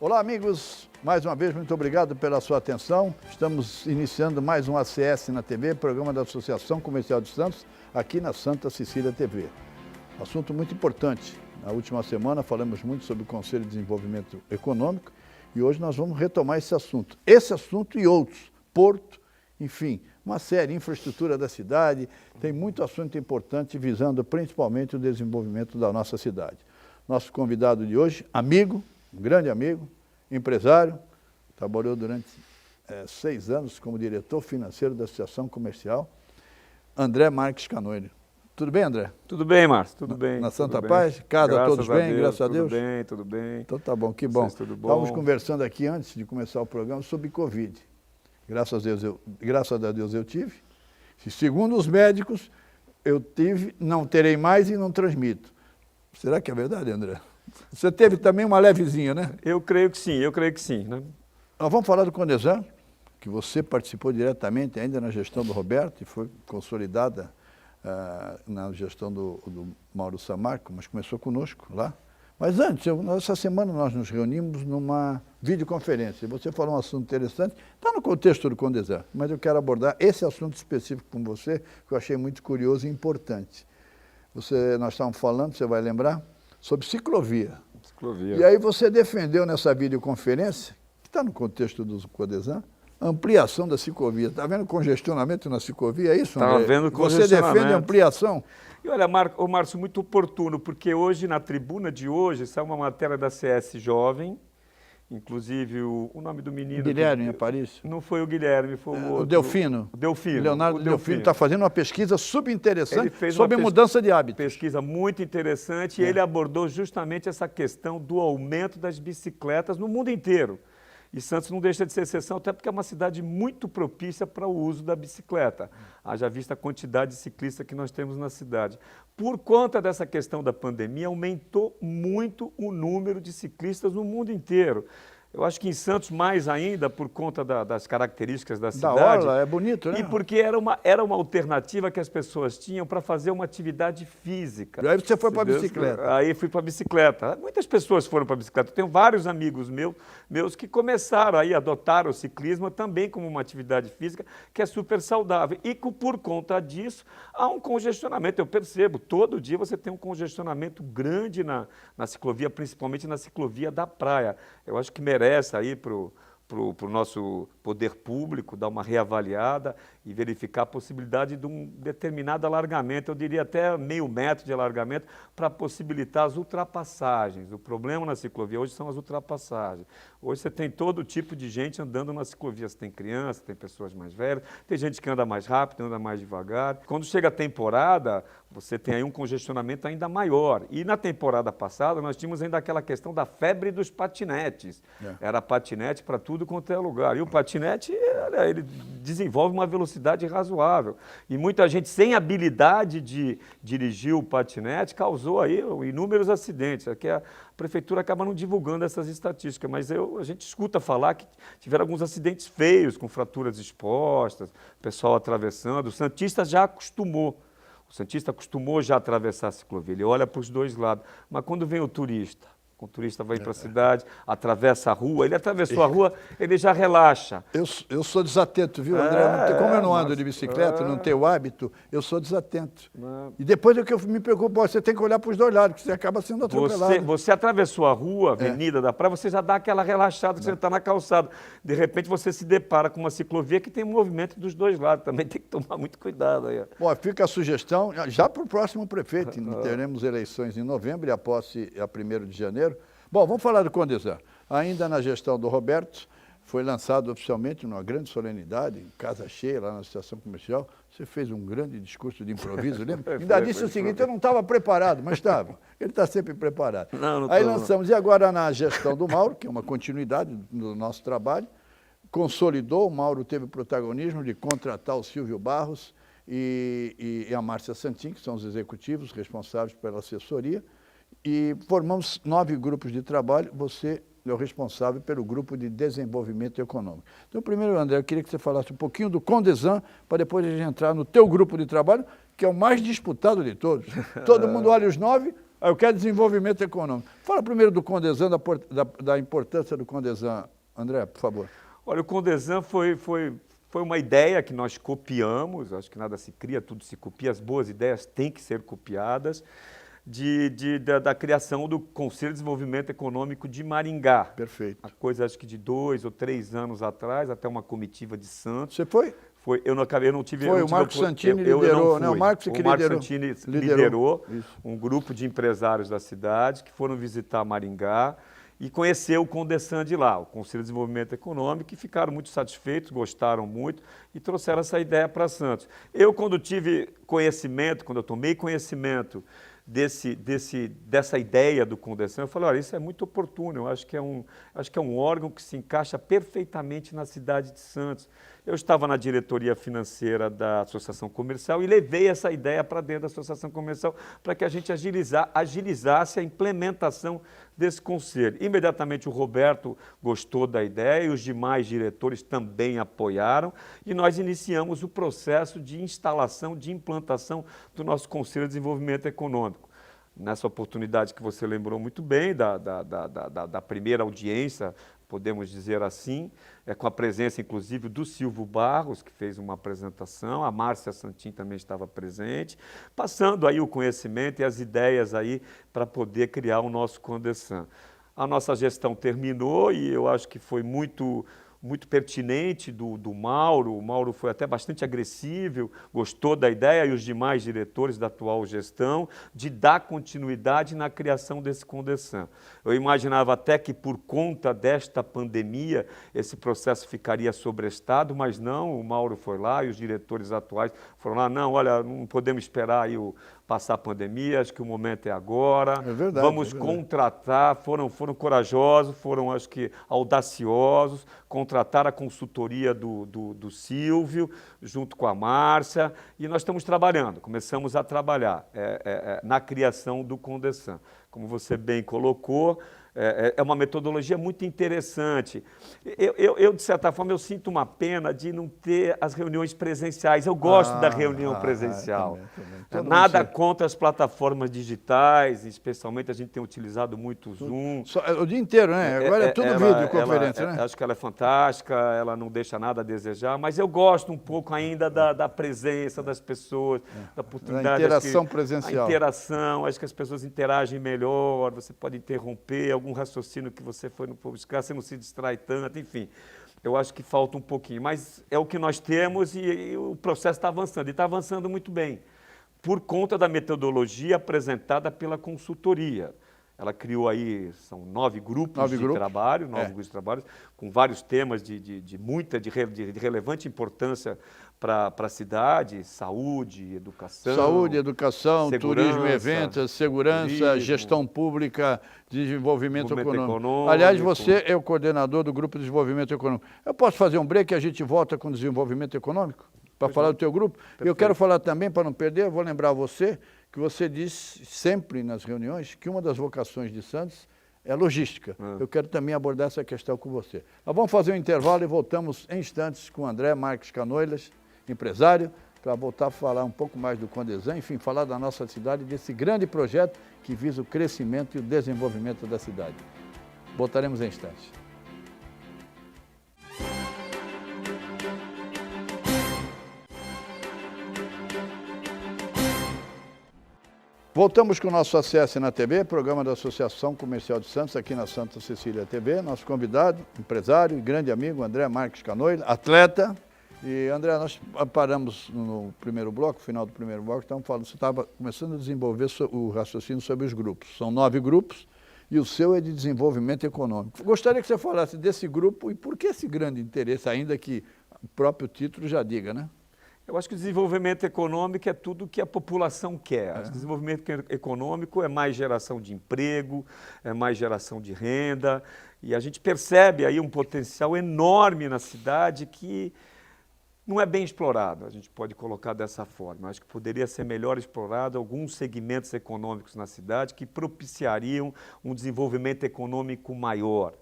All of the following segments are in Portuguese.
Olá, amigos. Mais uma vez, muito obrigado pela sua atenção. Estamos iniciando mais um ACS na TV, programa da Associação Comercial de Santos, aqui na Santa Cecília TV. Assunto muito importante. Na última semana falamos muito sobre o Conselho de Desenvolvimento Econômico e hoje nós vamos retomar esse assunto. Esse assunto e outros. Porto, enfim, uma série, infraestrutura da cidade, tem muito assunto importante visando principalmente o desenvolvimento da nossa cidade. Nosso convidado de hoje, amigo, um grande amigo, empresário, trabalhou durante 6 anos como diretor financeiro da Associação Comercial, André Marques Canoide. Tudo bem, André? Tudo bem, Márcio, tudo bem. Na Santa tudo Paz? bem. Casa, todos bem, graças a Deus? Tudo bem, tudo bem. Então tá bom, que bom. Tudo bom. Estávamos conversando aqui antes de começar o programa sobre Covid. Graças a Deus eu tive. Segundo os médicos, eu tive, não terei mais e não transmito. Será que é verdade, André? Você teve também uma levezinha, né? Eu creio que sim, né? Nós vamos falar do Condesan, que você participou diretamente ainda na gestão do Roberto e foi consolidada na gestão do Mauro Samarco, mas começou conosco lá. Mas antes, essa semana nós nos reunimos numa videoconferência. Você falou um assunto interessante, está no contexto do Condesan, mas eu quero abordar esse assunto específico com você, que eu achei muito curioso e importante. Nós estávamos falando, você vai lembrar, sobre ciclovia. Ciclovia. E aí você defendeu nessa videoconferência, que está no contexto do Condesan, a ampliação da ciclovia. Está vendo congestionamento na ciclovia, é isso, André? Está vendo congestionamento. Você defende a ampliação? E olha, Márcio, muito oportuno, porque hoje, na tribuna de hoje, saiu uma matéria da CS Jovem, inclusive o nome do menino... Guilherme Aparício? Não foi o Guilherme, foi o outro. O Delfino. O Delfino. Leonardo Delfino está fazendo uma pesquisa subinteressante sobre uma mudança de hábitos. Pesquisa muito interessante e ele abordou justamente essa questão do aumento das bicicletas no mundo inteiro. E Santos não deixa de ser exceção, até porque é uma cidade muito propícia para o uso da bicicleta. Haja vista a quantidade de ciclistas que nós temos na cidade. Por conta dessa questão da pandemia, aumentou muito o número de ciclistas no mundo inteiro. Eu acho que em Santos mais ainda por conta das características da cidade. Da orla, é bonito, né? E porque era uma alternativa que as pessoas tinham para fazer uma atividade física. E aí você foi para a bicicleta. Aí fui para a bicicleta. Muitas pessoas foram para a bicicleta. Eu tenho vários amigos meus que começaram aí, adotaram o ciclismo também como uma atividade física que é super saudável. E por conta disso, há um congestionamento. Eu percebo, todo dia você tem um congestionamento grande na ciclovia, principalmente na ciclovia da praia. Eu acho que merece aí para o nosso poder público dar uma reavaliada e verificar a possibilidade de um determinado alargamento, eu diria até meio metro de alargamento, para possibilitar as ultrapassagens. O problema na ciclovia hoje são as ultrapassagens. Hoje você tem todo tipo de gente andando na ciclovia. Você tem criança, tem pessoas mais velhas, tem gente que anda mais rápido, anda mais devagar. Quando chega a temporada, você tem aí um congestionamento ainda maior. E na temporada passada, nós tínhamos ainda aquela questão da febre dos patinetes. Era patinete para tudo quanto é lugar. E o patinete, ele desenvolve uma velocidade razoável. E muita gente sem habilidade de dirigir o patinete causou aí inúmeros acidentes. Aqui a prefeitura acaba não divulgando essas estatísticas, mas a gente escuta falar que tiveram alguns acidentes feios, com fraturas expostas, pessoal atravessando. O santista já acostumou. O santista acostumou já a atravessar a ciclovia, ele olha para os dois lados. Mas quando vem o turista vai para a cidade, atravessa a rua, ele atravessou a rua, ele já relaxa. Eu sou desatento, viu, André? Como eu não ando de bicicleta, não tenho hábito, eu sou desatento. E depois é que eu me preocupo, você tem que olhar para os dois lados, porque você acaba sendo atropelado. Você atravessou a rua, a avenida da praia, você já dá aquela relaxada que você está na calçada. De repente você se depara com uma ciclovia que tem movimento dos dois lados, também tem que tomar muito cuidado aí. Bom, fica a sugestão, já para o próximo prefeito, teremos eleições em novembro e a posse é a 1º de janeiro. Bom, vamos falar do Condesan. Ainda na gestão do Roberto, foi lançado oficialmente numa grande solenidade, em casa cheia, lá na Associação Comercial. Você fez um grande discurso de improviso, lembra? Ainda disse o seguinte, eu não estava preparado, mas estava. Ele está sempre preparado. Aí lançamos, e agora na gestão do Mauro, que é uma continuidade do nosso trabalho, consolidou, o Mauro teve o protagonismo de contratar o Silvio Barros e a Márcia Santin, que são os executivos responsáveis pela assessoria, e formamos 9 grupos de trabalho, você é o responsável pelo grupo de desenvolvimento econômico. Então, primeiro, André, eu queria que você falasse um pouquinho do Condesan, para depois a gente entrar no teu grupo de trabalho, que é o mais disputado de todos. Todo mundo olha os 9, Eu quero desenvolvimento econômico. Fala primeiro do Condesan, da importância do Condesan. André, por favor. Olha, o Condesan foi uma ideia que nós copiamos, acho que nada se cria, tudo se copia, as boas ideias têm que ser copiadas, da criação do Conselho de Desenvolvimento Econômico de Maringá. Perfeito. A coisa, acho que de 2 ou 3 anos atrás, até uma comitiva de Santos. Você foi? Foi, eu não tive... Foi, o Marcos Santini liderou, né? O Marcos Santini liderou um grupo de empresários da cidade que foram visitar Maringá e conhecer o Condesan de lá, o Conselho de Desenvolvimento Econômico, e ficaram muito satisfeitos, gostaram muito e trouxeram essa ideia para Santos. Eu, quando tive conhecimento, quando eu tomei conhecimento dessa ideia do Condesan, eu falei, olha, isso é muito oportuno, eu acho que é um órgão que se encaixa perfeitamente na cidade de Santos. Eu estava na diretoria financeira da Associação Comercial e levei essa ideia para dentro da Associação Comercial para que a gente agilizasse a implementação desse conselho. Imediatamente o Roberto gostou da ideia e os demais diretores também apoiaram e nós iniciamos o processo de instalação, de implantação do nosso Conselho de Desenvolvimento Econômico. Nessa oportunidade que você lembrou muito bem, da primeira audiência, podemos dizer assim, com a presença, inclusive, do Silvio Barros, que fez uma apresentação, a Márcia Santin também estava presente, passando aí o conhecimento e as ideias aí para poder criar o nosso Condesan. A nossa gestão terminou e eu acho que foi muito pertinente do Mauro. O Mauro foi até bastante agressivo, gostou da ideia, e os demais diretores da atual gestão, de dar continuidade na criação desse Condesan. Eu imaginava até que por conta desta pandemia esse processo ficaria sobrestado, mas não, o Mauro foi lá e os diretores atuais foram lá, não, olha, não podemos esperar aí passar a pandemia, acho que o momento é agora, vamos contratar, foram corajosos, foram, acho que, audaciosos, contratar a consultoria do Silvio, junto com a Márcia, e nós estamos trabalhando, começamos a trabalhar na criação do Condesan. Como você bem colocou, é uma metodologia muito interessante. Eu, de certa forma, eu sinto uma pena de não ter as reuniões presenciais. Eu gosto da reunião presencial. Também. Nada contra as plataformas digitais, especialmente a gente tem utilizado muito o Zoom. O dia inteiro, né? Agora é tudo videoconferência, né? Acho que ela é fantástica, ela não deixa nada a desejar, mas eu gosto um pouco ainda da presença das pessoas, da oportunidade. Da interação presencial. A interação, acho que as pessoas interagem melhor, você pode interromper algum raciocínio que você foi buscar, você não se distrai tanto, enfim. Eu acho que falta um pouquinho, mas é o que nós temos e o processo está avançando, e está avançando muito bem, por conta da metodologia apresentada pela consultoria. Ela criou aí, são 9 grupos de trabalho, grupos de trabalho, com vários temas de relevante importância para a cidade, saúde, educação, turismo e eventos, segurança, gestão pública, desenvolvimento econômico. Aliás, você é o coordenador do Grupo de Desenvolvimento Econômico. Eu posso fazer um break e a gente volta com o desenvolvimento econômico? Para falar do teu grupo? Perfeito. Eu quero falar também, para não perder, eu vou lembrar você, que você diz sempre nas reuniões que uma das vocações de Santos é logística. Eu quero também abordar essa questão com você. Nós vamos fazer um intervalo e voltamos em instantes com o André Marques Canoilas, empresário, para voltar a falar um pouco mais do Condesan, enfim, falar da nossa cidade, desse grande projeto que visa o crescimento e o desenvolvimento da cidade. Voltaremos em instantes. Voltamos com o nosso Acesse na TV, programa da Associação Comercial de Santos, aqui na Santa Cecília TV. Nosso convidado, empresário e grande amigo, André Marques Canoilas, atleta. E, André, nós paramos no primeiro bloco, final do primeiro bloco, estamos falando, você estava começando a desenvolver o raciocínio sobre os grupos. São 9 grupos e o seu é de desenvolvimento econômico. Gostaria que você falasse desse grupo e por que esse grande interesse, ainda que o próprio título já diga, né? Eu acho que o desenvolvimento econômico é tudo que a população quer. Acho que o desenvolvimento econômico é mais geração de emprego, é mais geração de renda, e a gente percebe aí um potencial enorme na cidade que não é bem explorado, a gente pode colocar dessa forma. Acho que poderia ser melhor explorado alguns segmentos econômicos na cidade que propiciariam um desenvolvimento econômico maior.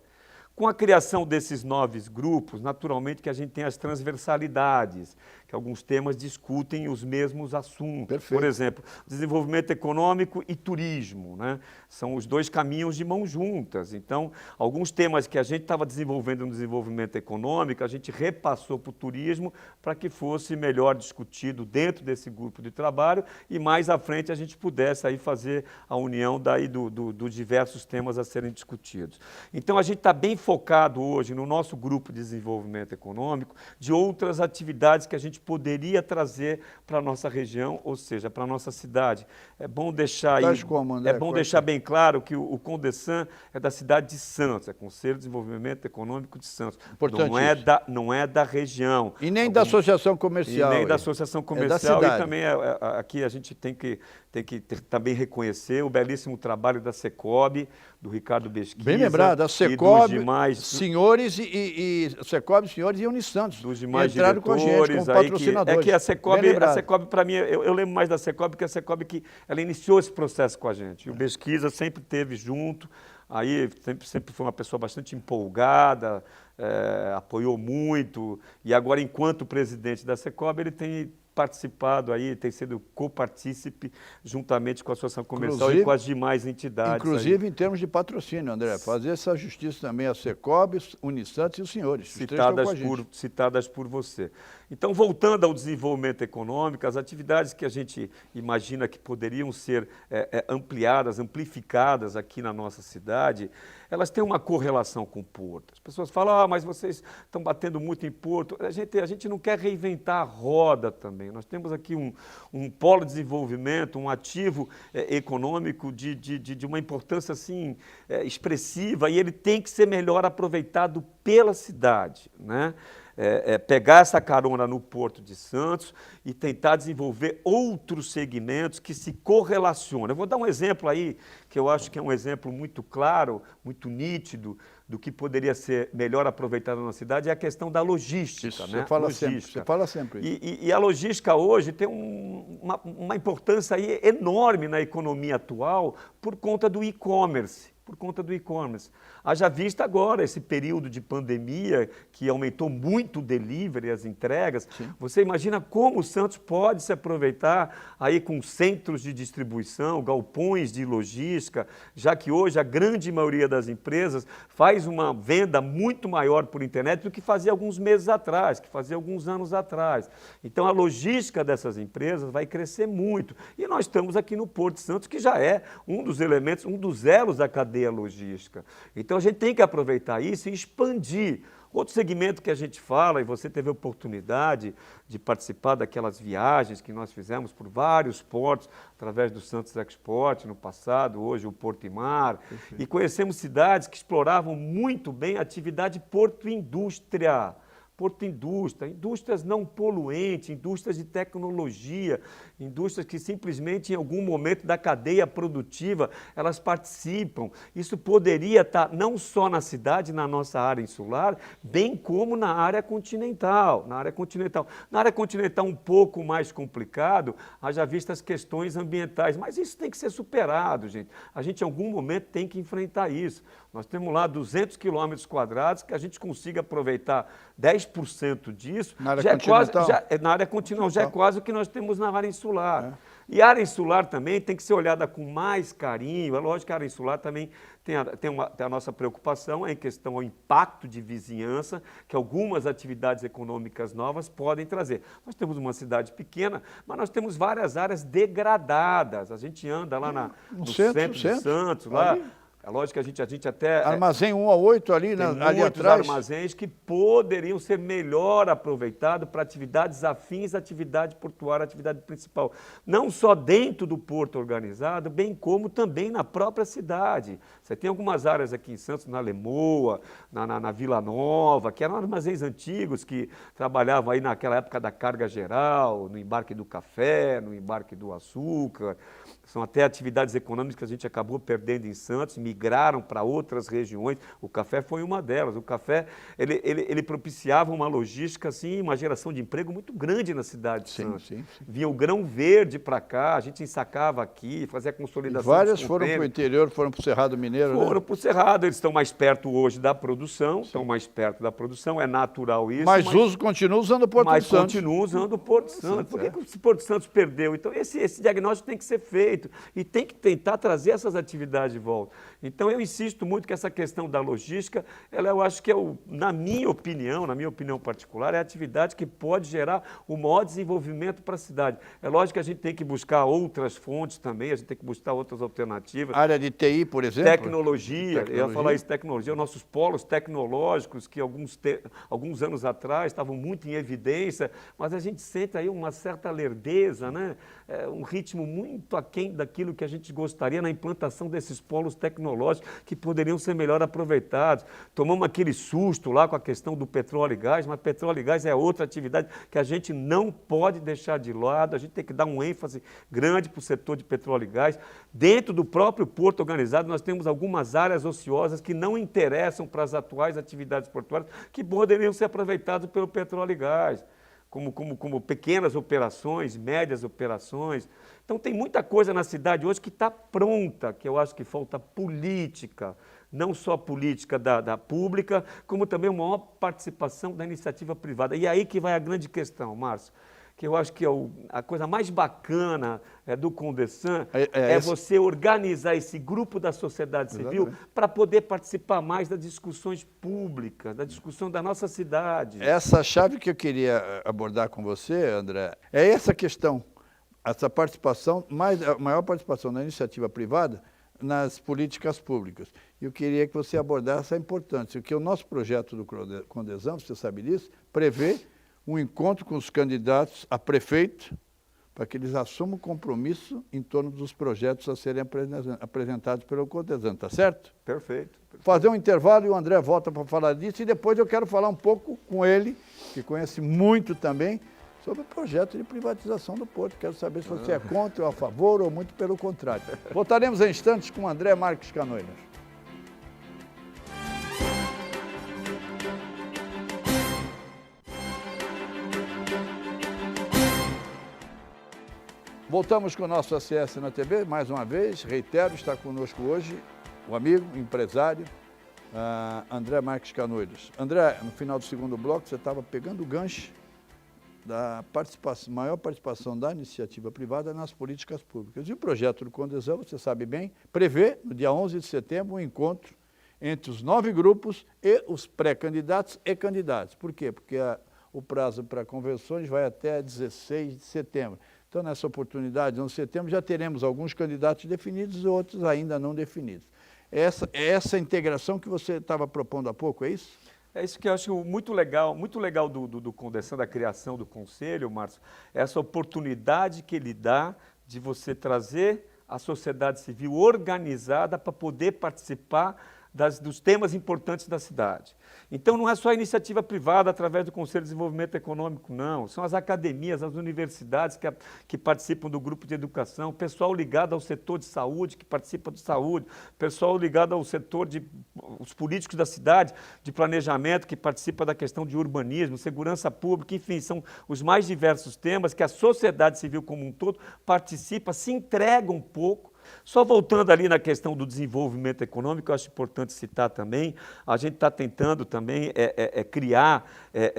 Com a criação desses novos grupos, naturalmente que a gente tem as transversalidades, que alguns temas discutem os mesmos assuntos. Perfeito. Por exemplo, desenvolvimento econômico e turismo, né? São os dois caminhos de mãos juntas. Então, alguns temas que a gente estava desenvolvendo no desenvolvimento econômico, a gente repassou para o turismo para que fosse melhor discutido dentro desse grupo de trabalho e mais à frente a gente pudesse aí fazer a união daí dos diversos temas a serem discutidos. Então, a gente está bem focado hoje no nosso grupo de desenvolvimento econômico de outras atividades que a gente poderia trazer para a nossa região, ou seja, para a nossa cidade. É bom deixar aí, como, André? é bom deixar bem claro que o Condesan é da cidade de Santos, é Conselho de Desenvolvimento Econômico de Santos. Não é da região. E nem da Associação Comercial. E nem da Associação Comercial. É da e também aqui a gente tem que também reconhecer o belíssimo trabalho da Secob, do Ricardo Besquiza. Bem lembrado, a Secob, senhores Secob, senhores e Unisantos. Dos demais entraram diretores, com a gente, como patrocinadores. que a Secob para mim, eu lembro mais da Secob, que a Secob que ela iniciou esse processo com a gente. E o Besquiza sempre esteve junto, aí sempre foi uma pessoa bastante empolgada, apoiou muito, e agora, enquanto presidente da Secob, ele tem participado aí, tem sido copartícipe juntamente com a Associação Comercial e com as demais entidades. Inclusive em termos de patrocínio, André, fazer essa justiça também a Secob, Unisantos e os senhores. Citadas por você. Então, voltando ao desenvolvimento econômico, as atividades que a gente imagina que poderiam ser ampliadas, amplificadas aqui na nossa cidade, elas têm uma correlação com o porto. As pessoas falam, mas vocês estão batendo muito em porto. A gente não quer reinventar a roda também. Nós temos aqui um polo de desenvolvimento, um ativo econômico de uma importância assim, expressiva, e ele tem que ser melhor aproveitado pela cidade, né? Pegar essa carona no Porto de Santos e tentar desenvolver outros segmentos que se correlacionam. Eu vou dar um exemplo aí, que eu acho que é um exemplo muito claro, muito nítido, do que poderia ser melhor aproveitado na cidade, é a questão da logística. Isso, né? Você fala sempre. E a logística hoje tem uma importância aí enorme na economia atual por conta do e-commerce. Haja vista agora esse período de pandemia que aumentou muito o delivery, as entregas. Sim. Você imagina como o Santos pode se aproveitar aí com centros de distribuição, galpões de logística, já que hoje a grande maioria das empresas faz uma venda muito maior por internet do que fazia alguns meses atrás, que fazia alguns anos atrás. Então a logística dessas empresas vai crescer muito. E nós estamos aqui no Porto de Santos, que já é um dos elementos, um dos elos da cadeia logística. Então a gente tem que aproveitar isso e expandir. Outro segmento que a gente fala, e você teve a oportunidade de participar daquelas viagens que nós fizemos por vários portos, através do Santos Export no passado, hoje o Porto e Mar, e conhecemos cidades que exploravam muito bem a atividade porto-indústria. Porto-indústria, indústrias não poluentes, indústrias de tecnologia, indústrias que simplesmente em algum momento da cadeia produtiva elas participam. Isso poderia estar não só na cidade, na nossa área insular, bem como na área continental. Na área continental um pouco mais complicado, haja vista as questões ambientais, mas isso tem que ser superado, gente. A gente em algum momento tem que enfrentar isso. Nós temos lá 200 quilômetros quadrados que a gente consiga aproveitar 10% disso, na área continental na área continental já é quase o que nós temos na área insular. E a área insular também tem que ser olhada com mais carinho. É lógico que a área insular também tem a nossa preocupação em questão ao impacto de vizinhança que algumas atividades econômicas novas podem trazer. Nós temos uma cidade pequena, mas nós temos várias áreas degradadas. A gente anda lá no centro de Santos, lá. É lógico que a gente até... Armazém 1 a 8 ali, ali atrás. Armazéns que poderiam ser melhor aproveitados para atividades afins à atividade portuária, atividade principal. Não só dentro do porto organizado, bem como também na própria cidade. Você tem algumas áreas aqui em Santos, na Lemoa, na Vila Nova, que eram armazéns antigos que trabalhavam aí naquela época da carga geral, no embarque do café, no embarque do açúcar. São até atividades econômicas que a gente acabou perdendo em Santos, migraram para outras regiões. O café foi uma delas. O café, ele propiciava uma logística, assim, uma geração de emprego muito grande na cidade de Santos. Sim. Vinha o grão verde para cá, a gente ensacava aqui, fazia a consolidação. E várias foram para o interior, foram para o Cerrado Mineiro, Foram para o Cerrado, eles estão mais perto hoje da produção, é natural isso. Mas continua usando o Porto de Santos. Mas continua usando o Porto de Santos. Por que o Porto de Santos perdeu? Então, esse diagnóstico tem que ser feito e tem que tentar trazer essas atividades de volta. Então, eu insisto muito que essa questão da logística, eu acho que na minha opinião particular, é a atividade que pode gerar o maior desenvolvimento para a cidade. É lógico que a gente tem que buscar outras fontes também, a gente tem que buscar outras alternativas. Área de TI, por exemplo? Tecnologia, eu ia falar isso, tecnologia, nossos polos tecnológicos, que alguns anos atrás estavam muito em evidência, mas a gente sente aí uma certa lerdeza, né? Um ritmo muito aquém daquilo que a gente gostaria na implantação desses polos tecnológicos que poderiam ser melhor aproveitados. Tomamos aquele susto lá com a questão do petróleo e gás, mas petróleo e gás é outra atividade que a gente não pode deixar de lado, a gente tem que dar um ênfase grande para o setor de petróleo e gás. Dentro do próprio porto organizado, nós temos algumas áreas ociosas que não interessam para as atuais atividades portuárias, que poderiam ser aproveitadas pelo petróleo e gás, como pequenas operações, médias operações. Então, tem muita coisa na cidade hoje que está pronta, que eu acho que falta política, não só política da pública, como também uma maior participação da iniciativa privada. E aí que vai a grande questão, Márcio, que eu acho que a coisa mais bacana do Condesan é você organizar esse grupo da sociedade civil para poder participar mais das discussões públicas, da discussão da nossa cidade. Essa chave que eu queria abordar com você, André, é essa questão, essa participação, a maior participação da iniciativa privada nas políticas públicas. Eu queria que você abordasse a importância, porque o nosso projeto do Condesan, você sabe disso, prevê um encontro com os candidatos a prefeito, para que eles assumam compromisso em torno dos projetos a serem apresentados pelo Condesan, tá certo? Perfeito. Fazer um intervalo e o André volta para falar disso, e depois eu quero falar um pouco com ele, que conhece muito também, sobre o projeto de privatização do Porto. Quero saber se você é contra ou a favor, ou muito pelo contrário. Voltaremos em instantes com o André Marques Canoilas. Voltamos com o nosso ACS na TV, mais uma vez, reitero, está conosco hoje o amigo, empresário, André Marques Canoilas. André, no final do segundo bloco, você estava pegando o gancho da maior participação da iniciativa privada nas políticas públicas. E o projeto do Condesan, você sabe bem, prevê, no dia 11 de setembro, um encontro entre os 9 grupos e os pré-candidatos e candidatos. Por quê? Porque o prazo para convenções vai até 16 de setembro. Então, nessa oportunidade, no setembro, já teremos alguns candidatos definidos e outros ainda não definidos. Essa integração que você estava propondo há pouco, é isso? É isso que eu acho muito legal do Condesan, da criação do Conselho, Márcio, essa oportunidade que ele dá de você trazer a sociedade civil organizada para poder participar dos temas importantes da cidade. Então, não é só a iniciativa privada através do Conselho de Desenvolvimento Econômico, não. São as academias, as universidades que participam do grupo de educação, o pessoal ligado ao setor de saúde, que participa de saúde, o pessoal ligado ao setor os políticos da cidade, de planejamento, que participa da questão de urbanismo, segurança pública, enfim, são os mais diversos temas que a sociedade civil como um todo participa, se entrega um pouco. Só voltando ali na questão do desenvolvimento econômico, eu acho importante citar também, a gente está tentando também criar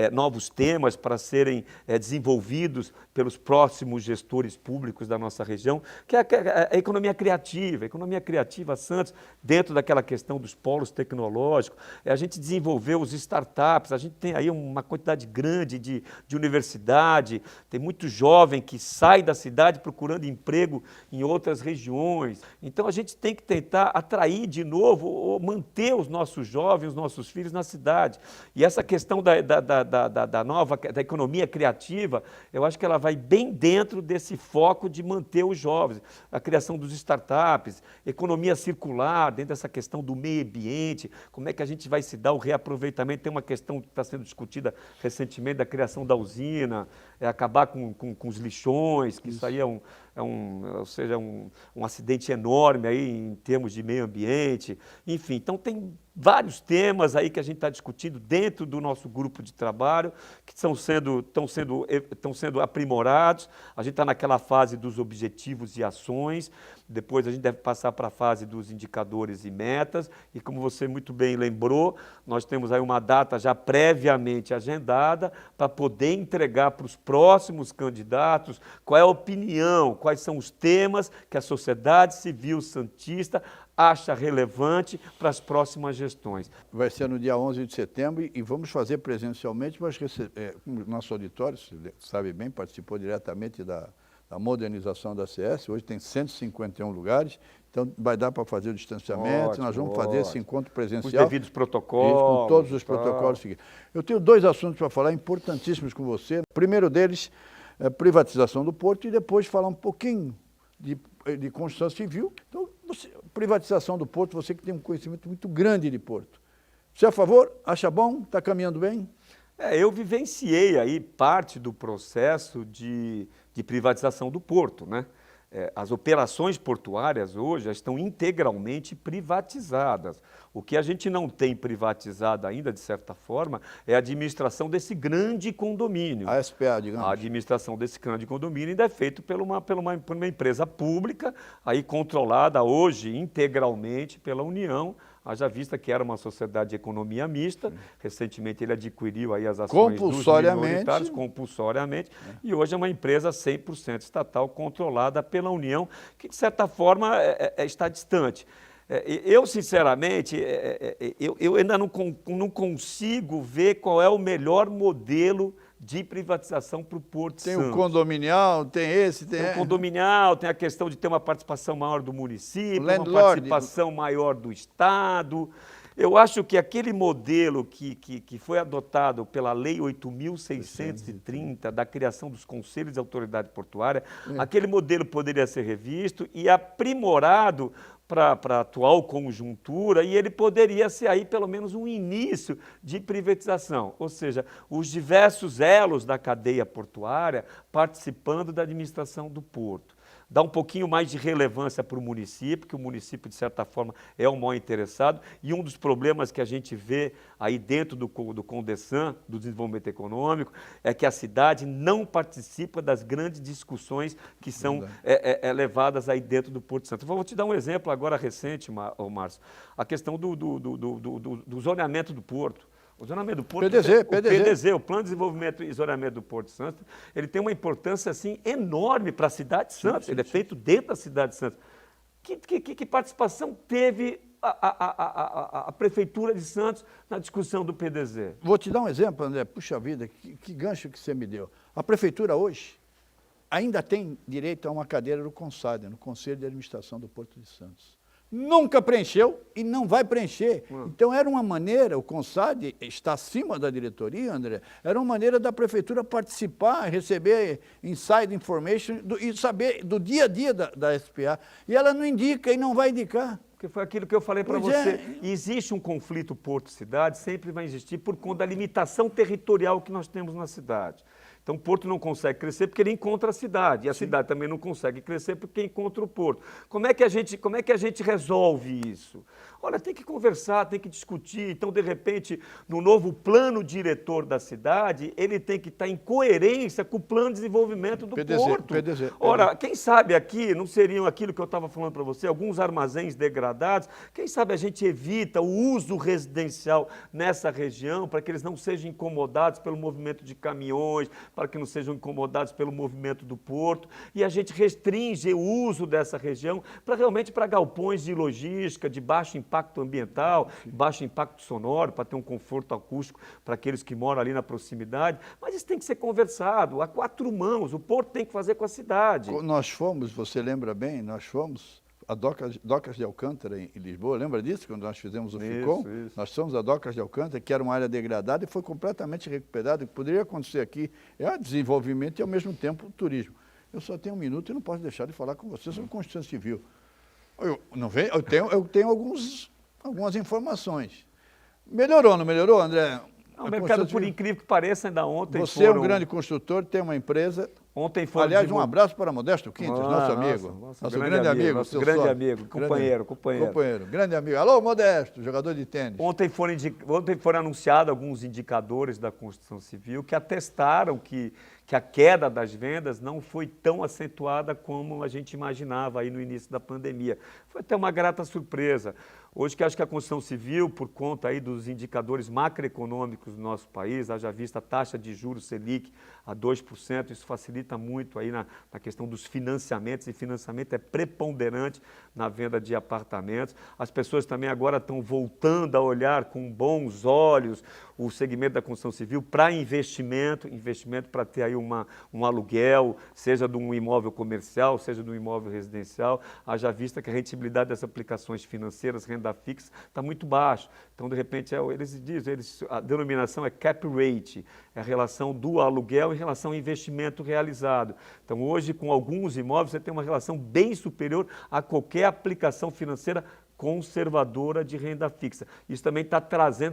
novos temas para serem desenvolvidos pelos próximos gestores públicos da nossa região, que é a economia criativa. A economia criativa, Santos, dentro daquela questão dos polos tecnológicos, a gente desenvolveu os startups, a gente tem aí uma quantidade grande de universidade, tem muito jovem que sai da cidade procurando emprego em outras regiões. Então, a gente tem que tentar atrair de novo, ou manter os nossos jovens, os nossos filhos na cidade. E essa questão da economia criativa, eu acho que ela vai bem dentro desse foco de manter os jovens. A criação dos startups, economia circular, dentro dessa questão do meio ambiente, como é que a gente vai se dar o reaproveitamento. Tem uma questão que está sendo discutida recentemente da criação da usina, acabar com os lixões, que isso aí ou seja, um acidente enorme aí em termos de meio ambiente, enfim. Então tem vários temas aí que a gente está discutindo dentro do nosso grupo de trabalho, que estão sendo aprimorados. A gente está naquela fase dos objetivos e ações, depois a gente deve passar para a fase dos indicadores e metas, e como você muito bem lembrou, nós temos aí uma data já previamente agendada para poder entregar para os próximos candidatos qual é a opinião, quais são os temas que a sociedade civil santista acha relevante para as próximas gestões. Vai ser no dia 11 de setembro e vamos fazer presencialmente, mas o nosso auditório, você sabe bem, participou diretamente da modernização da CS, hoje tem 151 lugares, então vai dar para fazer o distanciamento, ótimo, nós vamos fazer esse encontro com presencial. os devidos protocolos. Com todos os protocolos seguintes. Eu tenho 2 assuntos para falar importantíssimos com você. O primeiro deles é privatização do porto e depois falar um pouquinho de construção civil. Então, privatização do porto, você que tem um conhecimento muito grande de porto. Você é a favor? Acha bom? Está caminhando bem? Eu vivenciei aí parte do processo de privatização do porto, né? As operações portuárias hoje já estão integralmente privatizadas. O que a gente não tem privatizado ainda, de certa forma, é a administração desse grande condomínio. A SPA, digamos. A administração desse grande condomínio ainda é feita por uma empresa pública, aí controlada hoje integralmente pela União, haja vista que era uma sociedade de economia mista. Recentemente ele adquiriu aí as ações dos minoritários compulsoriamente, e hoje é uma empresa 100% estatal controlada pela União, que de certa forma está distante. Eu, sinceramente, eu ainda não consigo ver qual é o melhor modelo de privatização para o Porto de Santos. Tem o condominial, tem esse, tem... Tem o condominial, tem a questão de ter uma participação maior do município, uma participação maior do Estado. Eu acho que aquele modelo que foi adotado pela Lei 8.630, da criação dos Conselhos de Autoridade Portuária, aquele modelo poderia ser revisto e aprimorado para a atual conjuntura, e ele poderia ser aí pelo menos um início de privatização, ou seja, os diversos elos da cadeia portuária participando da administração do porto. Dá um pouquinho mais de relevância para o município, que o município, de certa forma, é o maior interessado, e um dos problemas que a gente vê aí dentro do Condesan, do desenvolvimento econômico, é que a cidade não participa das grandes discussões que são levadas aí dentro do Porto Santo. Vou te dar um exemplo agora recente, Márcio, a questão do zoneamento do porto. O zonamento do Porto, PDZ, o Plano de Desenvolvimento e Zonamento do Porto Santo, ele tem uma importância assim, enorme para a cidade de Santos, ele é feito dentro da cidade de Santos. Que participação teve a Prefeitura de Santos na discussão do PDZ? Vou te dar um exemplo, André, puxa vida, que gancho que você me deu. A Prefeitura hoje ainda tem direito a uma cadeira no CONSAD, no Conselho de Administração do Porto de Santos. Nunca preencheu e não vai preencher. Então era uma maneira, o CONSAD está acima da diretoria, André, era uma maneira da prefeitura participar, receber inside information e saber do dia a dia da SPA. E ela não indica e não vai indicar. Porque foi aquilo que eu falei para você. Existe um conflito porto-cidade, sempre vai existir por conta da limitação territorial que nós temos na cidade. Então, o porto não consegue crescer porque ele encontra a cidade. E a cidade também não consegue crescer porque encontra o porto. Como é que a gente resolve isso? Olha, tem que conversar, tem que discutir. Então, de repente, no novo plano diretor da cidade, ele tem que estar em coerência com o plano de desenvolvimento do porto. Ora, quem sabe aqui, não seriam aquilo que eu estava falando para você, alguns armazéns degradados, quem sabe a gente evita o uso residencial nessa região para que eles não sejam incomodados pelo movimento de caminhões, para que não sejam incomodados pelo movimento do porto, e a gente restringe o uso dessa região realmente para galpões de logística, de baixo impacto ambiental, baixo impacto sonoro, para ter um conforto acústico para aqueles que moram ali na proximidade, mas isso tem que ser conversado, a 4 mãos, o porto tem que fazer com a cidade. Nós fomos, você lembra bem, nós fomos a Docas de Alcântara, em Lisboa, lembra disso, quando nós fizemos o FICOM? Isso. Nós fomos a Docas de Alcântara, que era uma área degradada e foi completamente recuperada. O que poderia acontecer aqui é desenvolvimento e, ao mesmo tempo, turismo. Eu só tenho 1 minuto e não posso deixar de falar com você sobre Constituição Civil. Eu tenho algumas informações. Melhorou ou não melhorou, André? O mercado, por incrível que pareça, ainda ontem Você é um grande construtor, tem uma empresa, Ontem foram Aliás, um abraço para Modesto Quintas, nosso amigo. Nosso grande amigo, nosso grande sócio. amigo, companheiro. Grande amigo. Alô, Modesto, jogador de tênis. Ontem foram anunciados alguns indicadores da construção civil que atestaram que a queda das vendas não foi tão acentuada como a gente imaginava aí no início da pandemia. Foi até uma grata surpresa. Hoje, que acho que a construção civil, por conta aí dos indicadores macroeconômicos do nosso país, haja vista a taxa de juros Selic a 2%, isso facilita muito aí na questão dos financiamentos, e financiamento é preponderante na venda de apartamentos. As pessoas também agora estão voltando a olhar com bons olhos o segmento da construção civil para investimento para ter aí um aluguel, seja de um imóvel comercial, seja de um imóvel residencial, haja vista que a rentabilidade das aplicações financeiras, renda fixa, está muito baixa. Então, de repente, eles dizem, a denominação é cap rate, é a relação do aluguel em relação ao investimento realizado. Então, hoje, com alguns imóveis, você tem uma relação bem superior a qualquer aplicação financeira conservadora de renda fixa. Isso também está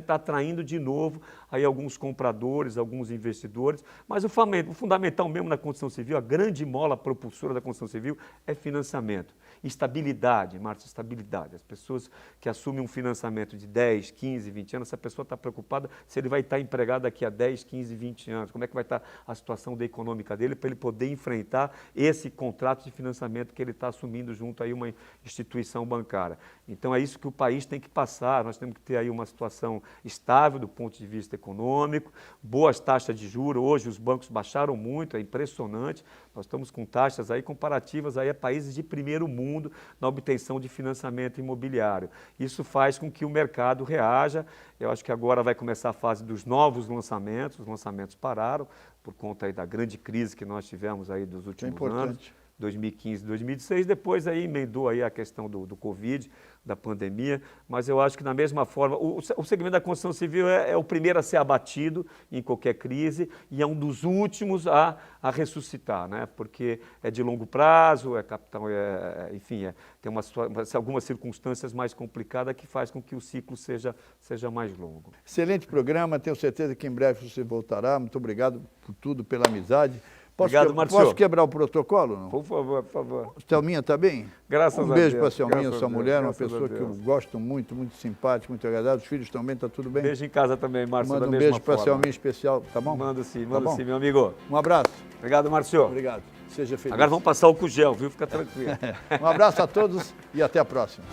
atraindo de novo aí alguns compradores, alguns investidores, mas o fundamental mesmo na construção civil, a grande mola propulsora da construção civil é financiamento. Estabilidade, Márcio, estabilidade. As pessoas que assumem um financiamento de 10, 15, 20 anos, essa pessoa está preocupada se ele vai estar empregado daqui a 10, 15, 20 anos, como é que vai estar a situação da econômica dele para ele poder enfrentar esse contrato de financiamento que ele está assumindo junto a uma instituição bancária. Então, é isso que o país tem que passar, nós temos que ter aí uma situação estável do ponto de vista econômico, boas taxas de juros, hoje os bancos baixaram muito, é impressionante, nós estamos com taxas aí comparativas aí a países de primeiro mundo na obtenção de financiamento imobiliário. Isso faz com que o mercado reaja, eu acho que agora vai começar a fase dos novos lançamentos, os lançamentos pararam por conta aí da grande crise que nós tivemos aí dos últimos anos. 2015, 2016, depois aí emendou aí a questão do Covid, da pandemia, mas eu acho que da mesma forma, o segmento da construção civil é o primeiro a ser abatido em qualquer crise e é um dos últimos a ressuscitar, né? Porque é de longo prazo, é capital, enfim, tem algumas circunstâncias mais complicadas que faz com que o ciclo seja mais longo. Excelente programa, tenho certeza que em breve você voltará. Muito obrigado por tudo, pela amizade. Obrigado, Márcio. Posso quebrar o protocolo? Não? Por favor, por favor. Thelminha está bem? Graças a Deus. Um beijo para a Thelminha, sua mulher, uma graças pessoa que eu gosto muito, muito simpática, muito agradável. Os filhos também, está tudo bem? Beijo em casa também, Márcio, Manda da um mesma beijo para a forma. Thelminha especial, tá bom? Manda sim, Tá meu amigo. Um abraço. Obrigado, Márcio. Obrigado. Seja feliz. Agora vamos passar o álcool gel, viu? Fica tranquilo. Um abraço a todos e até a próxima.